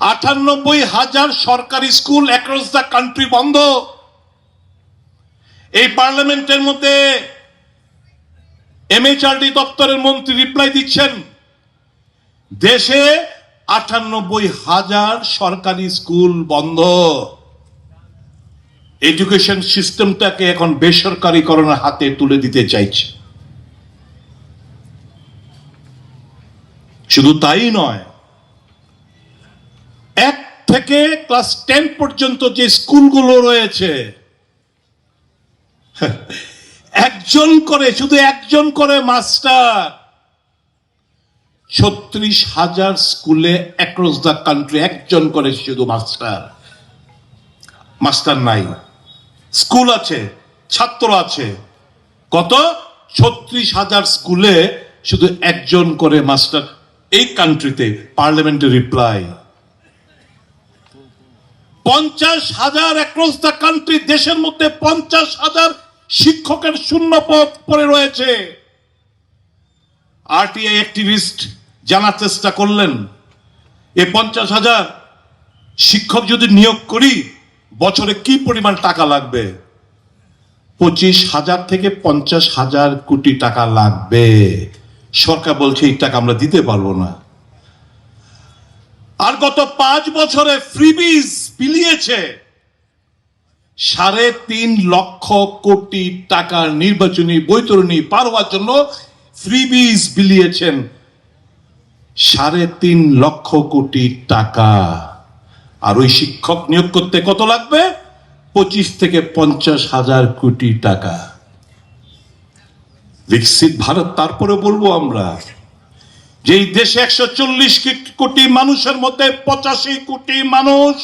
98,000 সরকারি school across the country বন্ধ। এই পার্লামেন্টের মধ্যে এমএচআরডি দপ্তরের মন্ত্রী রিপ্লাই দিচ্ছেন, দেশে 98,000 সরকারি স্কুল বন্ধ। এডুকেশন সিস্টেমটাকে এখন বেসরকারীকরণের হাতে তুলে দিতে চাইছে। শুধু তাই নয়, 1 থেকে ক্লাস 10 পর্যন্ত যে স্কুলগুলো রয়েছে, শুধু একজন করে মাস্টার 36,000 স্কুলে অ্যাক্রস দ্য কান্ট্রি একজন করে শুধু মাস্টার নাই। স্কুল আছে, ছাত্র আছে, কত? 36,000 স্কুলে শুধু একজন করে মাস্টার এই কান্ট্রিতে। পার্লামেন্টের রিপ্লাই, 50,000 অ্যাক্রস দ্য কান্ট্রি, দেশের মধ্যে 50,000 শিক্ষকের শূন্য পদ পড়ে রয়েছে। আরটিআই অ্যাক্টিভিস্ট জানার চেষ্টা করলেন, এই 50,000 শিক্ষক যদি নিয়োগ করি বছরে কি পরিমাণ টাকা লাগবে? 25,000 থেকে 50,000 কোটি টাকা লাগবে। সরকার বলছে এই টাকা আমরা দিতে পারবো না। আর গত 5 বছরে ফ্রিবিজ বিলিয়েছে 3.5 লক্ষ কোটি টাকার নির্বাচনী বৈতরণী পার হওয়ার জন্য ফ্রিবিজ বিলিয়েছেন 3.5 লক্ষ কোটি টাকা। আর ওই শিক্ষক নিয়োগ করতে কত লাগবে? 25 থেকে 50,000 কোটি টাকা। বিকশিত ভারত, তারপরে বলবো আমরা যে এই দেশে 140 কোটি মানুষের মধ্যে 85 কোটি মানুষ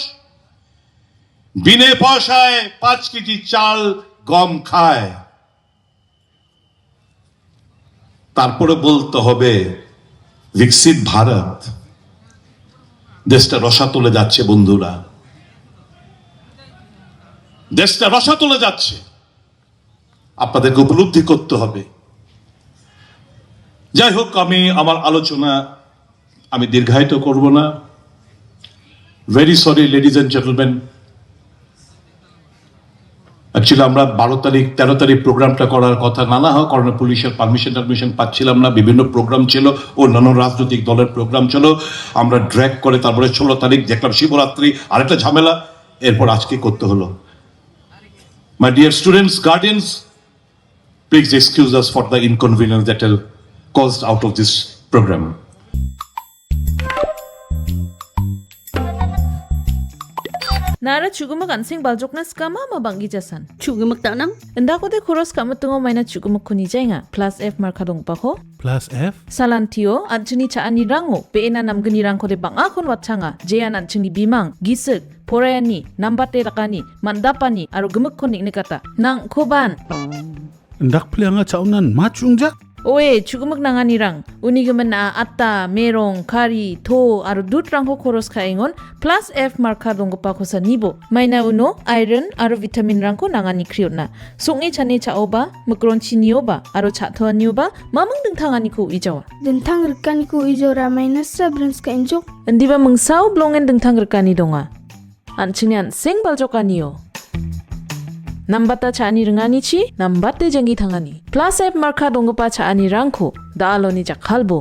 বিনে পয়সায় 5 কেজি চাল গম খায়। তারপরে বলতে হবে বিকশিত ভারত। দেশটা রসাতলে যাচ্ছে বন্ধুরা, দেশটা রসাতলে যাচ্ছে। আপনাদেরকে উপলব্ধি করতে হবে। যাই হোক, আমি আমার আলোচনা দীর্ঘায়িত করব না। Very sorry ladies and gentleman, actually আমরা 12 তারিখ 13 তারিখ প্রোগ্রামটা করার কথা, নানা হয় কারণে পুলিশের পারমিশন পাচ্ছিলাম না। বিভিন্ন প্রোগ্রাম ছিল, অন্যান্য রাজনৈতিক দলের প্রোগ্রাম ছিল, আমরা ড্র্যাগ করে তারপরে 16 তারিখ দেখলাম শিবরাত্রি, আরেকটা ঝামেলা, এরপর আজকে করতে হলো। My dear students, guardians, please excuse us for the inconvenience that have caused out of this program. Nara chugumak ansing baljokna skama mabanggi jasan. Chugumak tanam? Enda ko de khoros kamu tungo maina chugumak khuni jainga. Plus F markadong pa ko. Plus F? Salantio anchuni cha ani rango. Peena namgani rang ko de banga kon watchanga. Jean anchuni bimang gisik porayani nambate rakani mandapani aro gumak kon nikata. Nang koban. Ndak plianga chaunan machungjak? Oe chugumak nanganirang unigaman na atta merong kari tho aro dut rangko khoros khaingon plus F marka donggo pa khosa nibo maina uno iron aro vitamin rangko nangani kriotna songi chane chaoba mukronchi nioba aro chatho nioba mamang dingthangani ko ijawa dingthang rkani ko ijora maina sabrans ka injok ndiba mungsau blongen dingthang rkani donga anchini an sing baljokanio Nambata chani rengani chi, nambate jangi thangani. Plus F marka dongpa chani rangko, daaloni jakhalbo.